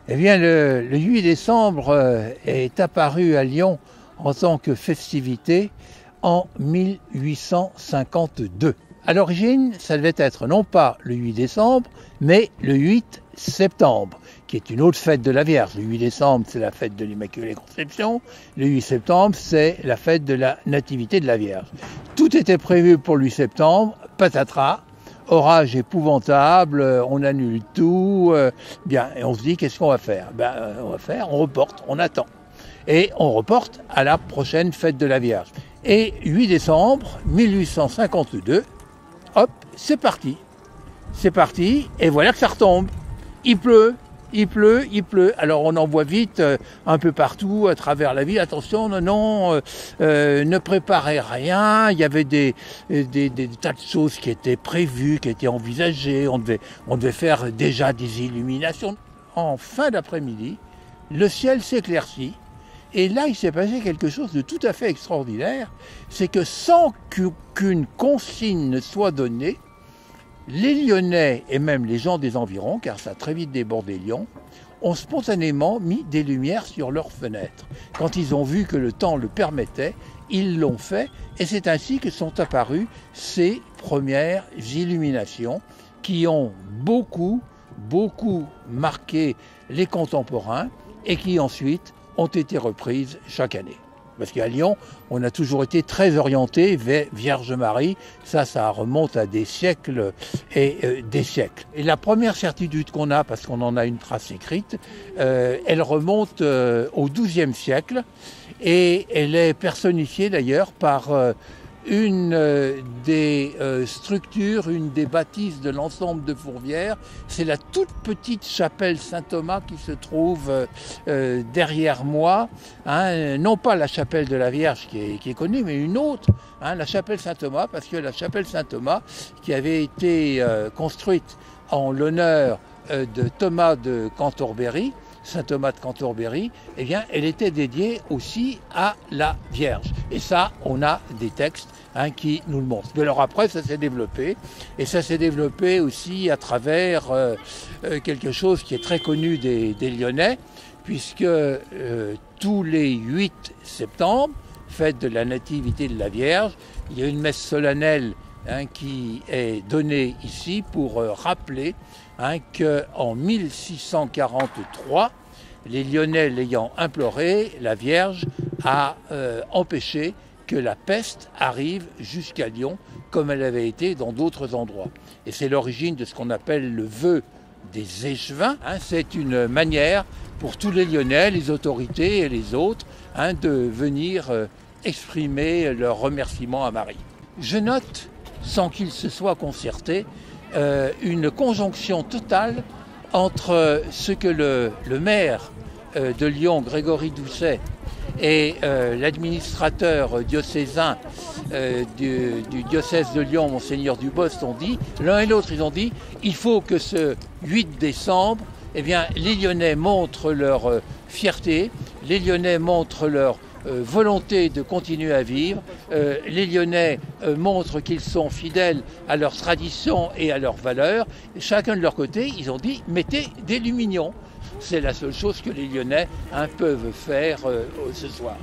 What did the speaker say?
Eh bien, le 8 décembre est apparu à Lyon en tant que festivité en 1852. À l'origine, ça devait être non pas le 8 décembre, mais le 8 septembre, qui est une autre fête de la Vierge. Le 8 décembre, c'est la fête de l'Immaculée Conception. Le 8 septembre, c'est la fête de la Nativité de la Vierge. Tout était prévu pour le 8 septembre, patatras. Orage épouvantable, on annule tout, bien, et on se dit qu'est-ce qu'on va faire? On reporte, on attend. Et on reporte à la prochaine fête de la Vierge. Et 8 décembre 1852, hop, c'est parti. C'est parti, et voilà que ça retombe. Il pleut. Alors on en voit vite un peu partout à travers la ville. Attention, ne préparez rien. Il y avait des tas de choses qui étaient prévues, qui étaient envisagées. On devait faire déjà des illuminations. En fin d'après-midi, le ciel s'éclaircit. Et là, il s'est passé quelque chose de tout à fait extraordinaire. C'est que sans qu'aucune consigne ne soit donnée, les Lyonnais et même les gens des environs, car ça a très vite débordé Lyon, ont spontanément mis des lumières sur leurs fenêtres. Quand ils ont vu que le temps le permettait, ils l'ont fait et c'est ainsi que sont apparues ces premières illuminations qui ont beaucoup marqué les contemporains et qui ensuite ont été reprises chaque année. Parce qu'à Lyon, on a toujours été très orienté vers Vierge Marie. Ça remonte à des siècles et des siècles. Et la première certitude qu'on a, parce qu'on en a une trace écrite, elle remonte au XIIe siècle. Et elle est personnifiée d'ailleurs par une des structures, une des bâtisses de l'ensemble de Fourvière. C'est la toute petite chapelle Saint-Thomas qui se trouve derrière moi. Non pas la chapelle de la Vierge qui est connue, mais une autre, la chapelle Saint-Thomas, parce que la chapelle Saint-Thomas, qui avait été construite en l'honneur de Thomas de Cantorbéry, Saint Thomas de Cantorbéry, eh bien, elle était dédiée aussi à la Vierge. Et ça, on a des textes qui nous le montrent. Mais alors après, ça s'est développé. Et ça s'est développé aussi à travers quelque chose qui est très connu des Lyonnais, puisque tous les 8 septembre, fête de la Nativité de la Vierge, il y a une messe solennelle qui est donnée ici pour rappeler qu'en 1643, les Lyonnais l'ayant imploré, la Vierge a empêché que la peste arrive jusqu'à Lyon, comme elle avait été dans d'autres endroits. Et c'est l'origine de ce qu'on appelle le vœu des échevins. C'est une manière pour tous les Lyonnais, les autorités et les autres, de venir exprimer leur remerciement à Marie. Je note, sans qu'il se soit concerté, une conjonction totale entre ce que le maire de Lyon, Grégory Doucet, et l'administrateur diocésain du diocèse de Lyon, Monseigneur Dubost, ont dit, l'un et l'autre, ils ont dit, il faut que ce 8 décembre, eh bien, les Lyonnais montrent leur fierté, les Lyonnais montrent leur volonté de continuer à vivre. Les Lyonnais montrent qu'ils sont fidèles à leurs traditions et à leurs valeurs. Chacun de leur côté, ils ont dit, mettez des lumignons. C'est la seule chose que les Lyonnais peuvent faire ce soir.